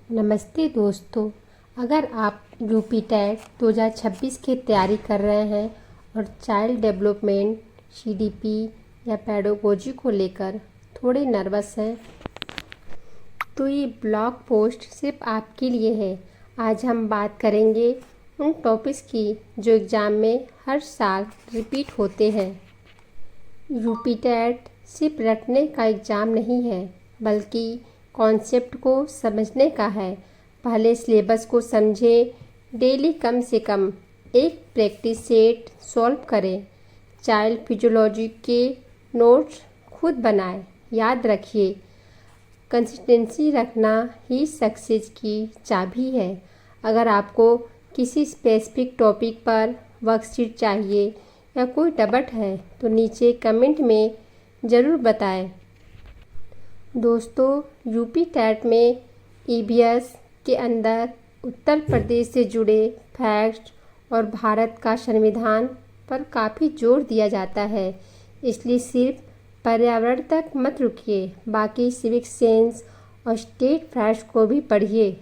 नमस्ते दोस्तों। अगर आप यूपी टेट 2026 की तैयारी कर रहे हैं और चाइल्ड डेवलपमेंट सीडीपी या पेडागोजी को लेकर थोड़े नर्वस हैं तो ये ब्लॉग पोस्ट सिर्फ आपके लिए है। आज हम बात करेंगे उन टॉपिक्स की जो एग्ज़ाम में हर साल रिपीट होते हैं। यूपी टेट सिर्फ रटने का एग्ज़ाम नहीं है बल्कि कॉन्सेप्ट को समझने का है। पहले सिलेबस को समझें, डेली कम से कम एक प्रैक्टिस सेट सॉल्व करें, चाइल्ड फिजियोलॉजी के नोट्स खुद बनाएं। याद रखिए, कंसिस्टेंसी रखना ही सक्सेस की चाबी है। अगर आपको किसी स्पेसिफिक टॉपिक पर वर्कशीट चाहिए या कोई डाउट है तो नीचे कमेंट में ज़रूर बताएं। दोस्तों, यूपी टेट में ईवीएस के अंदर उत्तर प्रदेश से जुड़े फैक्ट्स और भारत का संविधान पर काफ़ी जोर दिया जाता है, इसलिए सिर्फ पर्यावरण तक मत रुकिए, बाकी सिविक सेंस और स्टेट फैक्ट्स को भी पढ़िए।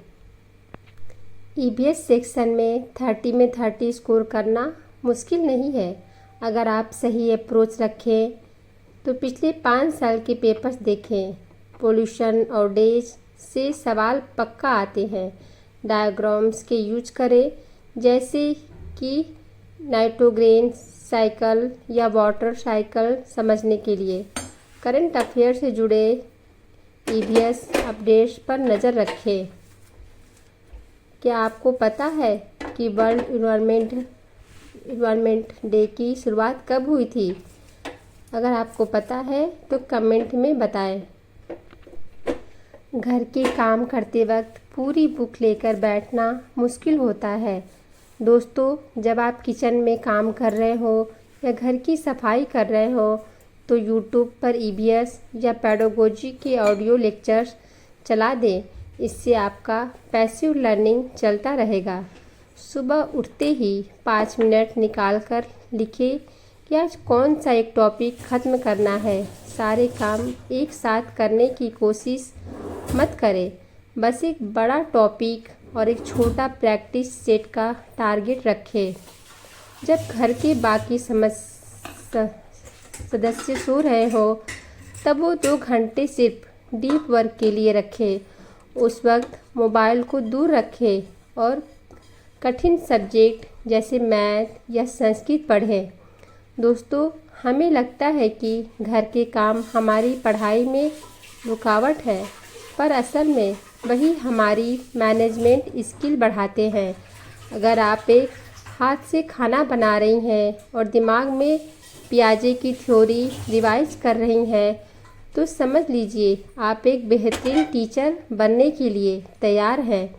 ईवीएस सेक्शन में 30 में 30 स्कोर करना मुश्किल नहीं है। अगर आप सही अप्रोच रखें तो पिछले 5 साल के पेपर्स देखें। पोल्यूशन और डेज से सवाल पक्का आते हैं। डायग्राम्स के यूज करें, जैसे कि नाइट्रोजन साइकिल या वाटर साइकिल समझने के लिए। करंट अफेयर से जुड़े ईवीएस अपडेट्स पर नज़र रखें। क्या आपको पता है कि वर्ल्ड इन्वायरमेंट डे की शुरुआत कब हुई थी? अगर आपको पता है तो कमेंट में बताएं। घर के काम करते वक्त पूरी बुक लेकर बैठना मुश्किल होता है। दोस्तों, जब आप किचन में काम कर रहे हो या घर की सफाई कर रहे हो तो यूट्यूब पर ईवीएस या पेडागोजी के ऑडियो लेक्चर्स चला दें। इससे आपका पैसिव लर्निंग चलता रहेगा। सुबह उठते ही 5 मिनट निकाल कर लिखें कि आज कौन सा एक टॉपिक ख़त्म करना है। सारे काम एक साथ करने की कोशिश मत करें, बस एक बड़ा टॉपिक और एक छोटा प्रैक्टिस सेट का टारगेट रखें। जब घर के बाकी सदस्य सो रहे हो तब वो 2 घंटे सिर्फ डीप वर्क के लिए रखें। उस वक्त मोबाइल को दूर रखें और कठिन सब्जेक्ट जैसे मैथ या संस्कृत पढ़ें। दोस्तों, हमें लगता है कि घर के काम हमारी पढ़ाई में रुकावट है, पर असल में वही हमारी मैनेजमेंट स्किल बढ़ाते हैं। अगर आप एक हाथ से खाना बना रही हैं और दिमाग में पियाजे की थ्योरी रिवाइज कर रही हैं तो समझ लीजिए आप एक बेहतरीन टीचर बनने के लिए तैयार हैं,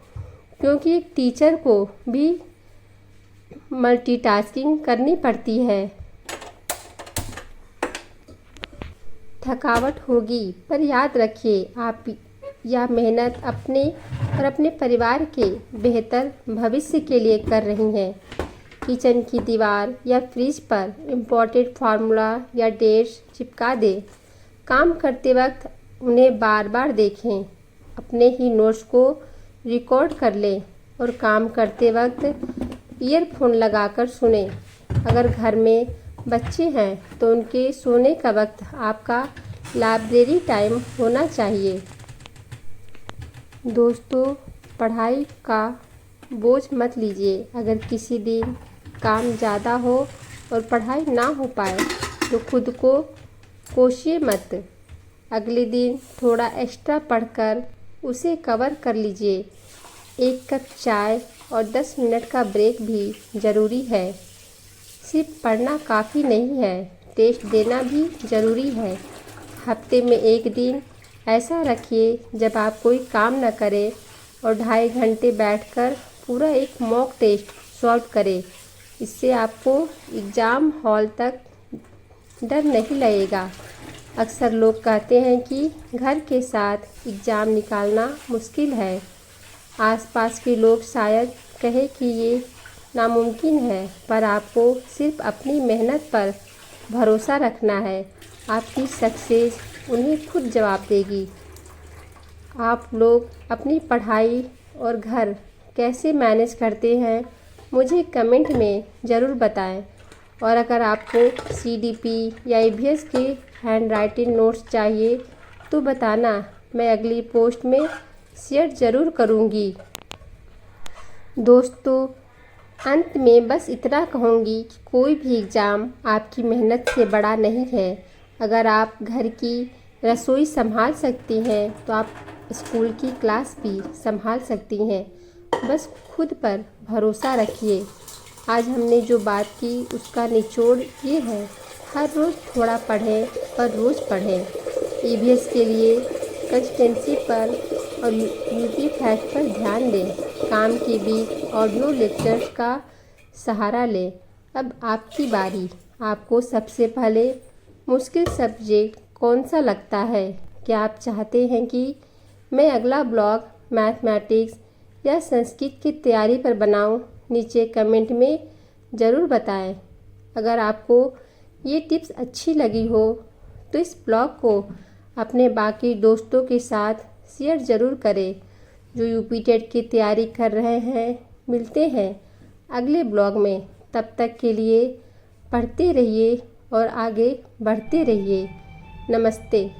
क्योंकि एक टीचर को भी मल्टीटास्किंग करनी पड़ती है। थकावट होगी, पर याद रखिए आप यह मेहनत अपने और अपने परिवार के बेहतर भविष्य के लिए कर रही हैं। किचन की दीवार या फ्रिज पर इम्पोर्टेंट फार्मूला या डेट्स चिपका दें। काम करते वक्त उन्हें बार बार देखें। अपने ही नोट्स को रिकॉर्ड कर लें और काम करते वक्त ईयरफोन लगाकर सुनें। अगर घर में बच्चे हैं तो उनके सोने का वक्त आपका लाइब्रेरी टाइम होना चाहिए। दोस्तों, पढ़ाई का बोझ मत लीजिए। अगर किसी दिन काम ज़्यादा हो और पढ़ाई ना हो पाए तो खुद को कोशिए मत। अगले दिन थोड़ा एक्स्ट्रा पढ़कर उसे कवर कर लीजिए। 1 कप चाय और 10 मिनट का ब्रेक भी ज़रूरी है। सिर्फ पढ़ना काफ़ी नहीं है, टेस्ट देना भी ज़रूरी है। हफ्ते में 1 दिन ऐसा रखिए जब आप कोई काम न करें और 2.5 घंटे बैठकर पूरा एक मॉक टेस्ट सॉल्व करें। इससे आपको एग्ज़ाम हॉल तक डर नहीं लगेगा। अक्सर लोग कहते हैं कि घर के साथ एग्ज़ाम निकालना मुश्किल है। आसपास के लोग शायद कहें कि ये नामुमकिन है, पर आपको सिर्फ अपनी मेहनत पर भरोसा रखना है। आपकी सक्सेस उन्हें खुद जवाब देगी। आप लोग अपनी पढ़ाई और घर कैसे मैनेज करते हैं मुझे कमेंट में ज़रूर बताएं। और अगर आपको सीडीपी या ईवीएस के हैंड राइटिंग नोट्स चाहिए तो बताना, मैं अगली पोस्ट में शेयर ज़रूर करूँगी। दोस्तों, अंत में बस इतना कहूँगी कि कोई भी एग्ज़ाम आपकी मेहनत से बड़ा नहीं है। अगर आप घर की रसोई संभाल सकती हैं तो आप स्कूल की क्लास भी संभाल सकती हैं। बस खुद पर भरोसा रखिए। आज हमने जो बात की उसका निचोड़ ये है, हर रोज़ थोड़ा पढ़ें पर रोज़ पढ़ें। ईवीएस के लिए कंसिस्टेंसी पर और यूपी फैक्ट पर ध्यान दें। काम के बीच ऑडियो लेक्चर्स का सहारा लें। अब आपकी बारी। आपको सबसे पहले मुश्किल सब्जेक्ट कौन सा लगता है? क्या आप चाहते हैं कि मैं अगला ब्लॉग मैथमेटिक्स या संस्कृत की तैयारी पर बनाऊं? नीचे कमेंट में ज़रूर बताएं। अगर आपको ये टिप्स अच्छी लगी हो तो इस ब्लॉग को अपने बाकी दोस्तों के साथ शेयर ज़रूर करें जो यूपी टेट की तैयारी कर रहे हैं। मिलते हैं अगले ब्लॉग में। तब तक के लिए पढ़ते रहिए और आगे बढ़ते रहिए। नमस्ते।